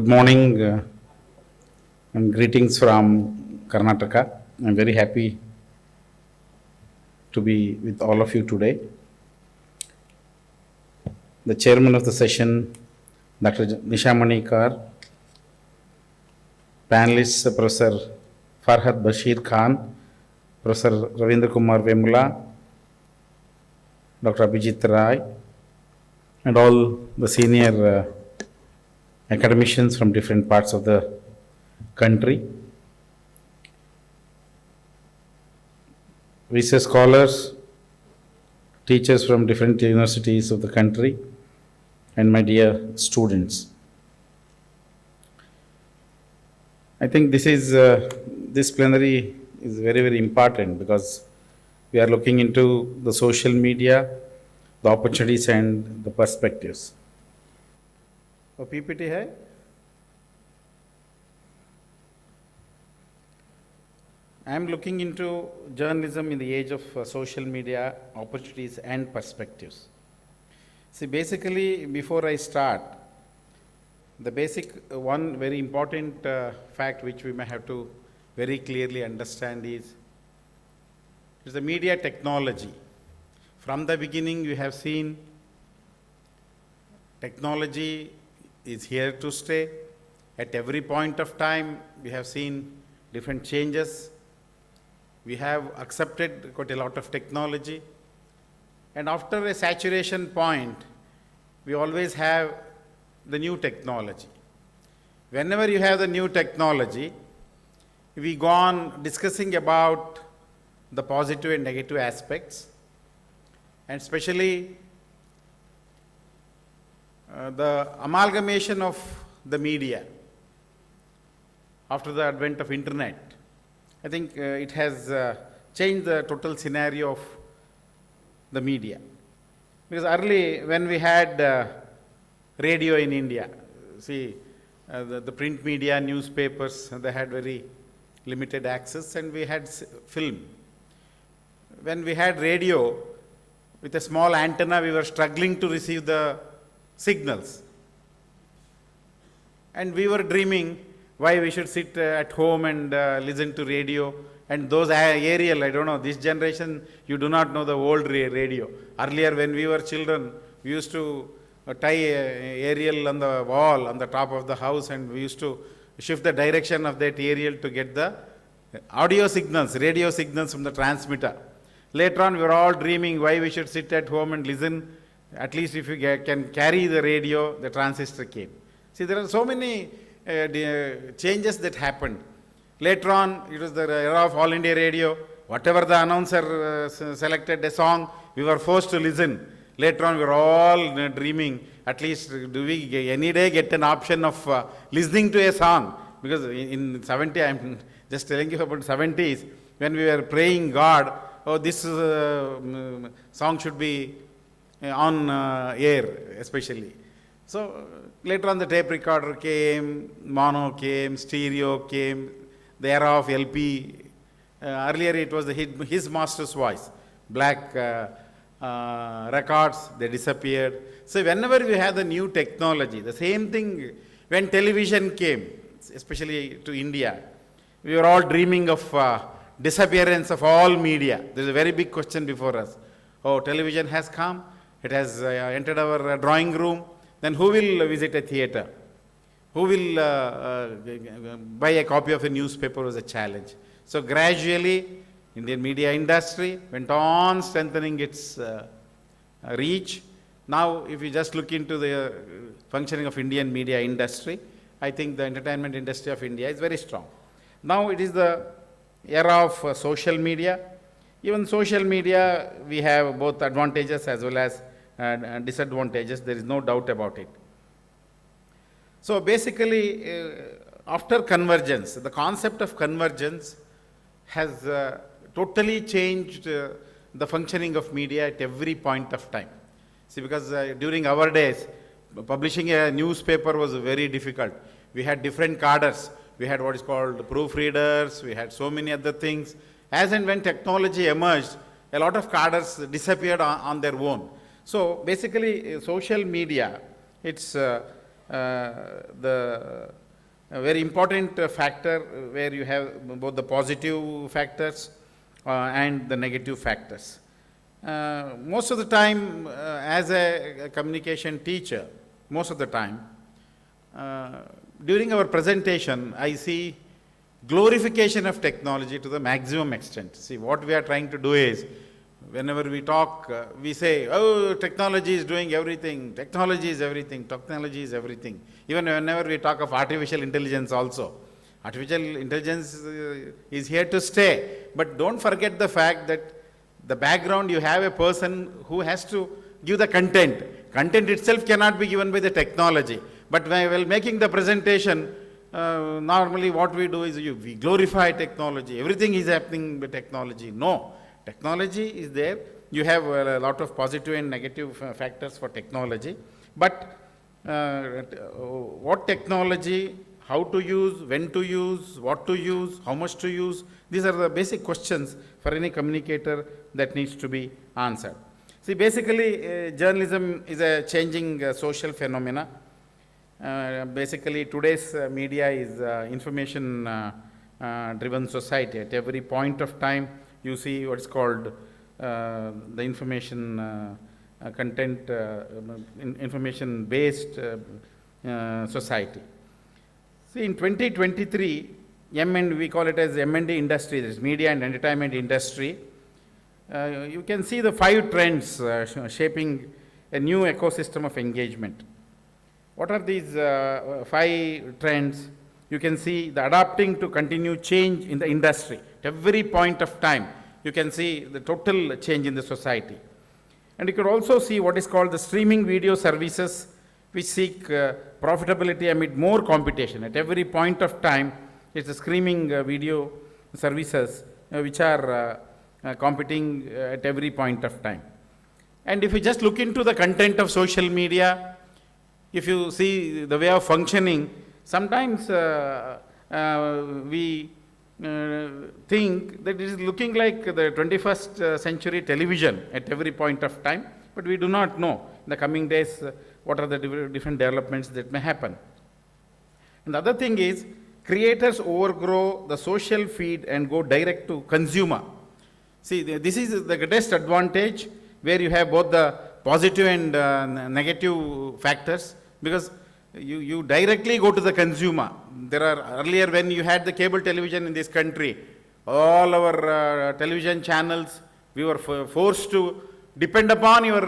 Good morning and greetings from Karnataka. I'm very happy to be with all of you today. The chairman of the session, Dr. Nisha Manikar, panelists Professor Farhad Bashir Khan, Professor Ravindra Kumar Vemula, Dr. Abhijit Rai, and all the senior academicians from different parts of the country. Research scholars, teachers from different universities of the country, and my dear students. I think this plenary is very, very important because we are looking into the social media, the opportunities and the perspectives. वो PPT है? I am looking into journalism in the age of social media, opportunities and perspectives. See, basically, before I start, the basic one very important fact which we may have to very clearly understand is the media technology. From the beginning, we have seen technology is here to stay. At every point of time, we have seen different changes. We have accepted quite a lot of technology. And after a saturation point, we always have the new technology. Whenever you have the new technology, we go on discussing about the positive and negative aspects, and especially the amalgamation of the media after the advent of internet. I think it has changed the total scenario of the media. Because early, when we had radio in India, see, the print media, newspapers, they had very limited access, and we had film. When we had radio, with a small antenna, we were struggling to receive the signals. And we were dreaming why we should sit at home and listen to radio. And those aerial, I don't know, this generation, you do not know the old radio. Earlier, when we were children, we used to tie aerial on the wall, on the top of the house, and we used to shift the direction of that aerial to get the audio signals, radio signals from the transmitter. Later on, we were all dreaming why we should sit at home and listen. At least if you can carry the radio, the transistor came. See, there are so many changes that happened. Later on, it was the era of All India Radio. Whatever the announcer selected a song, we were forced to listen. Later on, we were all dreaming, at least do we any day get an option of listening to a song? Because in 70, I'm just telling you about 70s, when we were praying God, oh, this song should be on air, especially. So later on, the tape recorder came, mono came, stereo came, the era of LP. Earlier, it was his master's voice. Black records, they disappeared. So whenever we have the new technology, the same thing when television came, especially to India, we were all dreaming of disappearance of all media. There's a very big question before us. Oh, television has come, it has entered our drawing room, then who will visit a theater? Who will buy a copy of a newspaper was a challenge. So gradually, Indian media industry went on strengthening its reach. Now, if you just look into the functioning of Indian media industry, I think the entertainment industry of India is very strong. Now it is the era of social media. Even social media, we have both advantages as well as disadvantages. There is no doubt about it. So basically, after convergence, the concept of convergence has totally changed the functioning of media at every point of time. See, because during our days, publishing a newspaper was very difficult. We had different cadres. We had what is called proofreaders. We had so many other things. As and when technology emerged, a lot of cadres disappeared on their own. So basically, social media, it's the a very important factor where you have both the positive factors and the negative factors. Most of the time, as a communication teacher, most of the time, during our presentation, I see glorification of technology to the maximum extent. See, what we are trying to do is, whenever we talk, we say, oh, technology is doing everything, technology is everything, technology is everything. Even whenever we talk of artificial intelligence also, artificial intelligence is here to stay. But don't forget the fact that the background, you have a person who has to give the content. Content itself cannot be given by the technology. But while making the presentation, normally what we do is we glorify technology. Everything is happening with technology. No. Technology is there. You have a lot of positive and negative factors for technology. But what technology, how to use, when to use, what to use, how much to use, these are the basic questions for any communicator that needs to be answered. See, basically, journalism is a changing social phenomena. Basically, today's media is information driven society. At every point of time, you see what's called the information content, information based society. See, in 2023, we call it as M&E industry, that is media and entertainment industry. You can see the 5 trends shaping a new ecosystem of engagement. What are these 5 trends? You can see the adapting to continued change in the industry. At every point of time, you can see the total change in the society. And you could also see what is called the streaming video services, which seek profitability amid more competition. At every point of time, it's the streaming video services which are competing at every point of time. And if you just look into the content of social media, if you see the way of functioning, sometimes we think that it is looking like the 21st century television at every point of time, but we do not know in the coming days what are the different developments that may happen. And the other thing is, creators overgrow the social feed and go direct to consumer. See, this is the greatest advantage where you have both the positive and negative factors, because you directly go to the consumer. There are earlier, when you had the cable television in this country, all our television channels, we were forced to depend upon your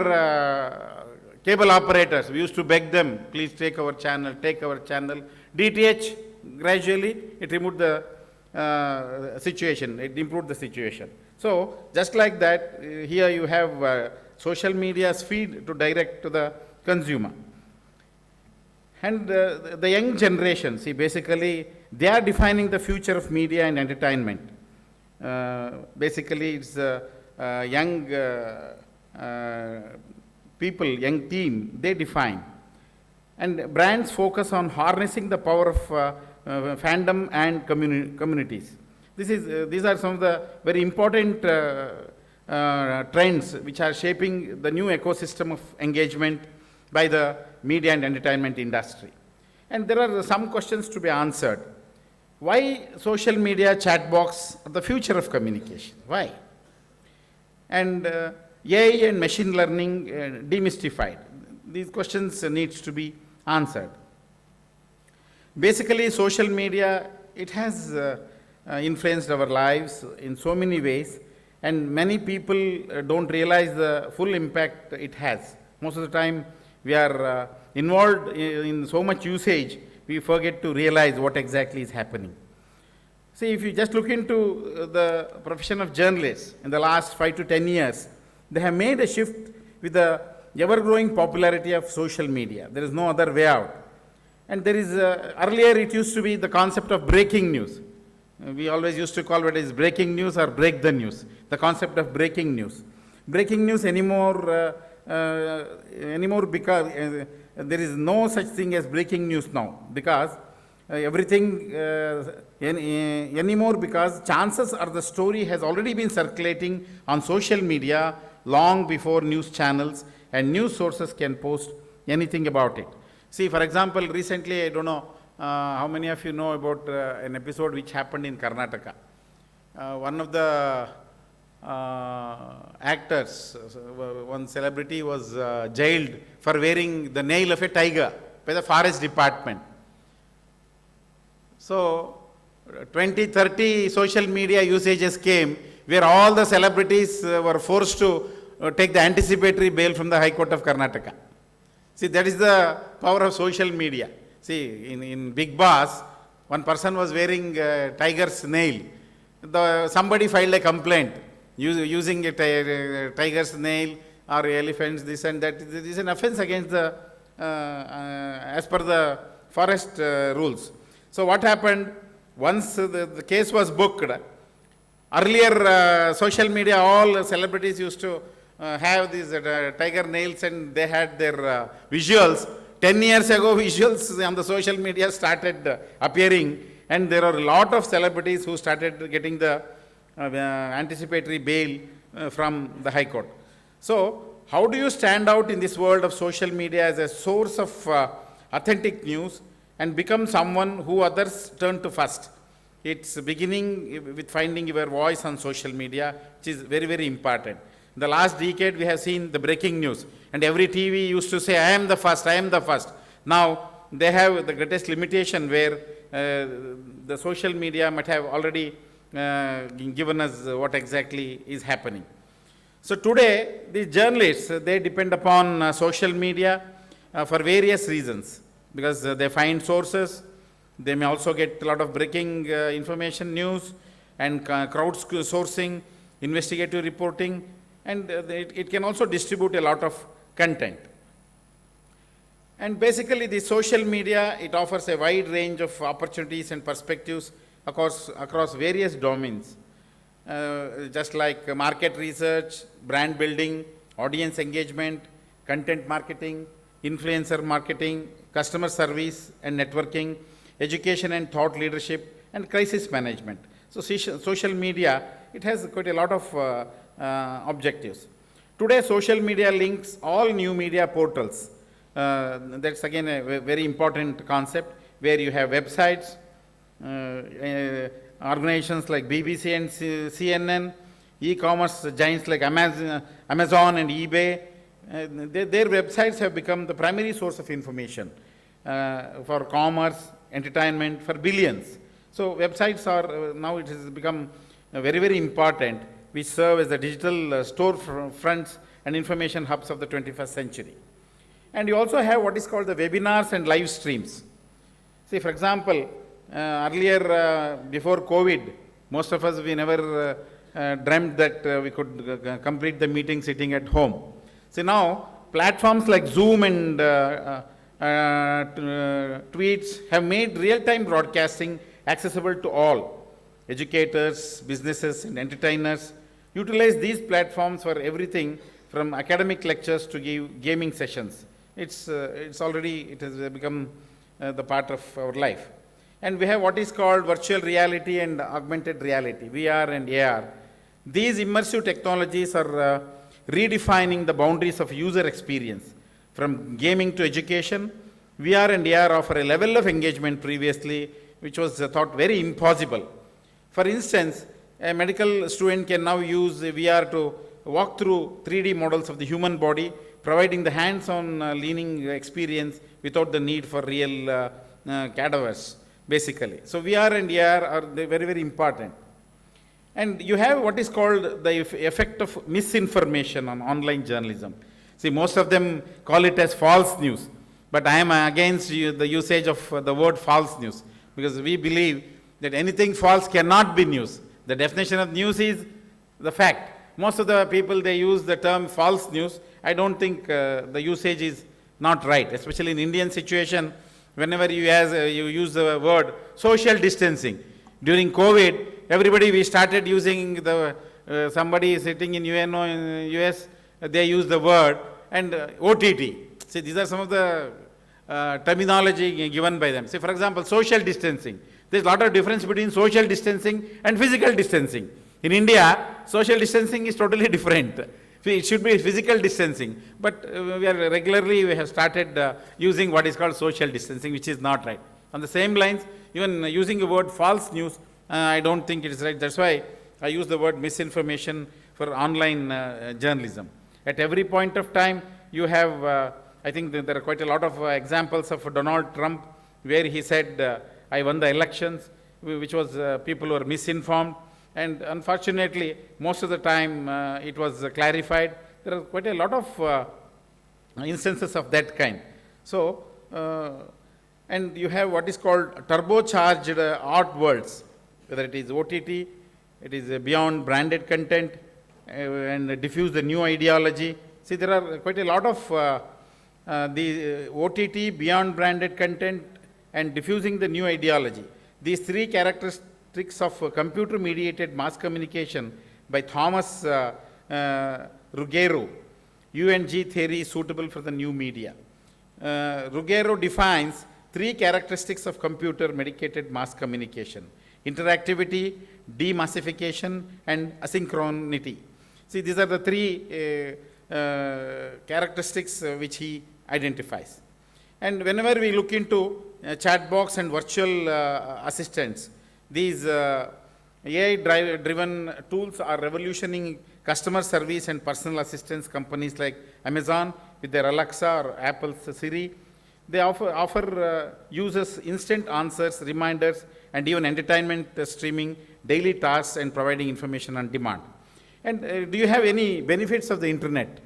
cable operators. We used to beg them, please take our channel, take our channel. DTH, gradually, it removed the situation, it improved the situation. So, just like that, here you have social media's feed to direct to the consumer. And the young generation, see, basically, they are defining the future of media and entertainment. Basically, it's young people, young team, they define. And brands focus on harnessing the power of fandom and communities. These are some of the very important trends which are shaping the new ecosystem of engagement by the media and entertainment industry. And there are some questions to be answered. Why social media chat box are the future of communication? Why? And AI and machine learning demystified. These questions needs to be answered. Basically, social media, it has influenced our lives in so many ways, and many people don't realize the full impact it has. Most of the time, we are involved in so much usage, we forget to realize what exactly is happening. See, if you just look into the profession of journalists in the last 5 to 10 years, they have made a shift with the ever-growing popularity of social media. There is no other way out. And there is, earlier it used to be the concept of breaking news. We always used to call it as breaking news or break the news. The concept of breaking news. Breaking news anymore because there is no such thing as breaking news now, because everything anymore, because chances are the story has already been circulating on social media long before news channels and news sources can post anything about it. See, for example, recently, I don't know how many of you know about an episode which happened in Karnataka. One of the actors, one celebrity was jailed for wearing the nail of a tiger by the forest department. So, 20-30 social media usages came where all the celebrities were forced to take the anticipatory bail from the High Court of Karnataka. See, that is the power of social media. See, in Big Boss, one person was wearing tiger's nail. Somebody filed a complaint using a tiger's nail or elephants, this and that. This is an offense against the, as per the forest rules. So what happened? Once the case was booked, earlier social media, all celebrities used to have these tiger nails and they had their visuals. 10 years ago, visuals on the social media started appearing, and there are a lot of celebrities who started getting the anticipatory bail from the High Court. So, how do you stand out in this world of social media as a source of authentic news and become someone who others turn to first? It's beginning with finding your voice on social media, which is very, very important. In the last decade, we have seen the breaking news, and every TV used to say, I am the first, I am the first. Now, they have the greatest limitation where the social media might have already given us what exactly is happening. So today, the journalists, they depend upon social media for various reasons, because they find sources. They may also get a lot of breaking information news and crowdsourcing, investigative reporting, and it can also distribute a lot of content. And basically, the social media, it offers a wide range of opportunities and perspectives across various domains, just like market research, brand building, audience engagement, content marketing, influencer marketing, customer service and networking, education and thought leadership, and crisis management. So social media, it has quite a lot of objectives. Today, social media links all new media portals. That's again a very important concept, where you have websites, organizations like BBC and CNN, e-commerce giants like Amazon and eBay. Their websites have become the primary source of information for commerce, entertainment, for billions. So websites are, now it has become very, very important, which serve as the digital storefronts and information hubs of the 21st century. And you also have what is called the webinars and live streams. See, for example, earlier, before COVID, most of us, we never dreamt that we could complete the meeting sitting at home. See, now, platforms like Zoom and tweets have made real-time broadcasting accessible to all. Educators, businesses, and entertainers utilize these platforms for everything from academic lectures to gaming sessions. It has become the part of our life. And we have what is called virtual reality and augmented reality, VR and AR. These immersive technologies are redefining the boundaries of user experience. From gaming to education, VR and AR offer a level of engagement previously which was thought very impossible. For instance, a medical student can now use VR to walk through 3D models of the human body, providing the hands-on learning experience without the need for real cadavers, basically. So VR and AR are very, very important. And you have what is called the effect of misinformation on online journalism. See, most of them call it as false news, but I am against the usage of the word false news, because we believe that anything false cannot be news. The definition of news is the fact. Most of the people, they use the term false news. I don't think the usage is not right, especially in Indian situation. Whenever you use the word social distancing. During COVID, everybody, we started using the, somebody sitting in UNO in US, they use the word, and OTT. See, these are some of the terminology given by them. See, for example, social distancing. There's a lot of difference between social distancing and physical distancing. In India, social distancing is totally different. It should be physical distancing, but we have started using what is called social distancing, which is not right. On the same lines, even using the word false news, I don't think it is right. That's why I use the word misinformation for online journalism. At every point of time, you have, I think there are quite a lot of examples of Donald Trump, where he said, I won the elections, which was people were misinformed. And unfortunately, most of the time it was clarified. There are quite a lot of instances of that kind. So, and you have what is called turbocharged art worlds, whether it is OTT, it is beyond branded content, and diffuse the new ideology. See, there are quite a lot of the OTT, beyond branded content, and diffusing the new ideology. These three characteristics of computer-mediated mass communication by Thomas Ruggero, UNG theory suitable for the new media. Ruggero defines three characteristics of computer-mediated mass communication: interactivity, demassification, and asynchronity. See, these are the three characteristics which he identifies. And whenever we look into chat box and virtual assistants, these AI-driven tools are revolutioning customer service and personal assistance. Companies like Amazon with their Alexa or Apple's Siri, they offer users instant answers, reminders, and even entertainment streaming, daily tasks, and providing information on demand. And do you have any benefits of the internet?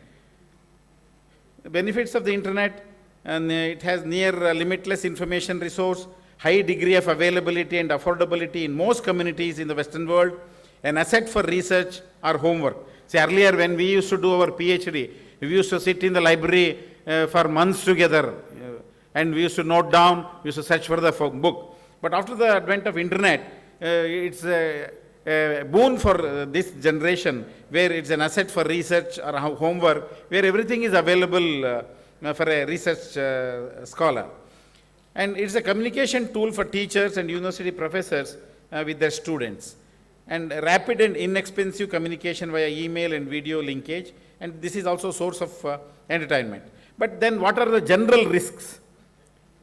The benefits of the internet, and it has near limitless information resource, high degree of availability and affordability in most communities in the Western world, an asset for research or homework. See, earlier when we used to do our PhD, we used to sit in the library for months together, and we used to note down, we used to search for the book. But after the advent of internet, it's a boon for this generation, where it's an asset for research or homework, where everything is available for a research scholar. And it's a communication tool for teachers and university professors with their students. And rapid and inexpensive communication via email and video linkage, and this is also a source of entertainment. But then what are the general risks?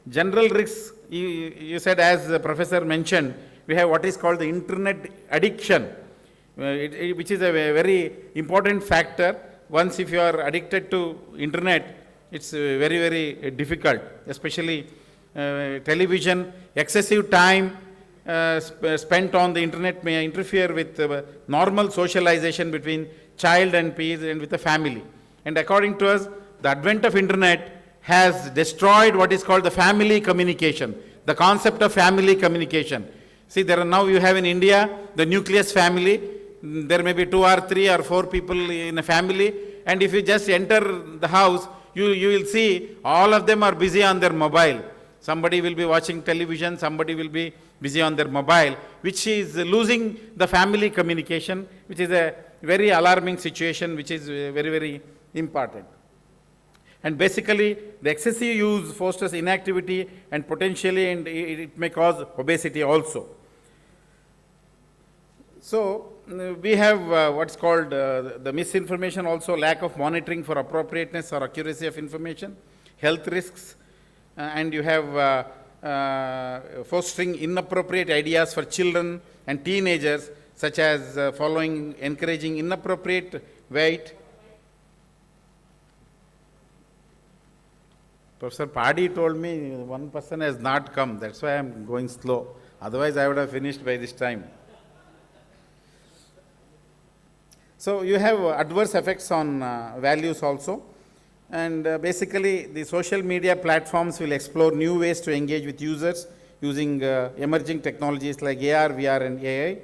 General risks, you said, as the professor mentioned, we have what is called the internet addiction, which is a very important factor. Once if you are addicted to internet, it's very, very difficult, especially television. Excessive time spent on the internet may interfere with normal socialization between child and peers and with the family. And according to us, the advent of internet has destroyed what is called the family communication, the concept of family communication. See, there are now you have in India the nucleus family. There may be 2 or 3 or 4 people in a family, and if you just enter the house, you will see all of them are busy on their mobile. Somebody will be watching television, somebody will be busy on their mobile, which is losing the family communication, which is a very alarming situation, which is very, very important. And basically, the excessive use fosters inactivity and potentially, and it may cause obesity also. So, we have what's called the misinformation, also lack of monitoring for appropriateness or accuracy of information, health risks, and you have fostering inappropriate ideas for children and teenagers, such as encouraging inappropriate weight. Professor Paddy told me one person has not come, that's why I am going slow. Otherwise, I would have finished by this time. So, you have adverse effects on values also. And basically, the social media platforms will explore new ways to engage with users using emerging technologies like AR, VR, and AI.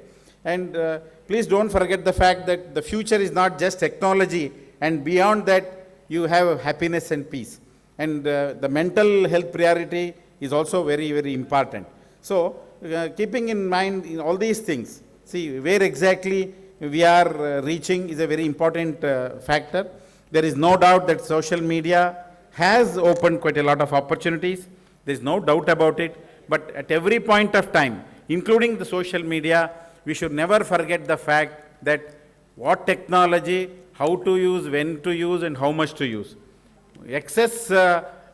And please don't forget the fact that the future is not just technology, and beyond that, you have happiness and peace. And the mental health priority is also very, very important. So, keeping in mind in all these things, see where exactly we are reaching is a very important factor. There is no doubt that social media has opened quite a lot of opportunities. There is no doubt about it. But at every point of time, including the social media, we should never forget the fact that what technology, how to use, when to use, and how much to use. Excess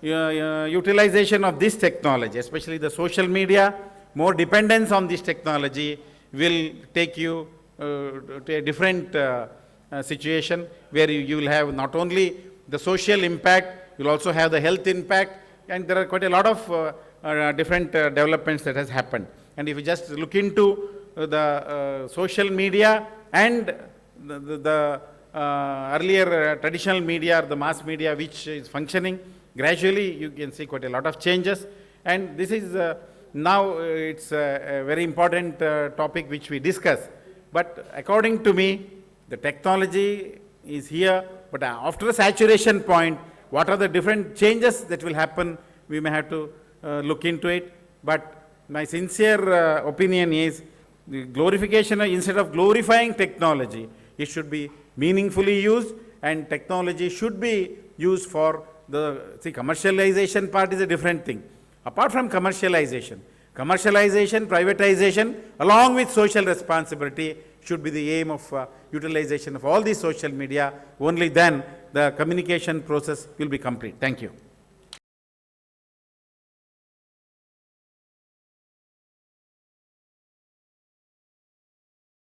utilization of this technology, especially the social media, more dependence on this technology will take you to a different situation where you will have not only the social impact, you will also have the health impact, and there are quite a lot of different developments that has happened. And if you just look into the social media and the earlier traditional media or the mass media which is functioning, gradually you can see quite a lot of changes. And this is now it's a very important topic which we discuss. But according to me, the technology is here, but after a saturation point, what are the different changes that will happen, we may have to look into it. But my sincere opinion is the glorification, instead of glorifying technology, it should be meaningfully used, and technology should be used for the, commercialization part is a different thing. Apart from commercialization, privatization, along with social responsibility should be the aim of utilization of all these social media. Only then the communication process will be complete. Thank you.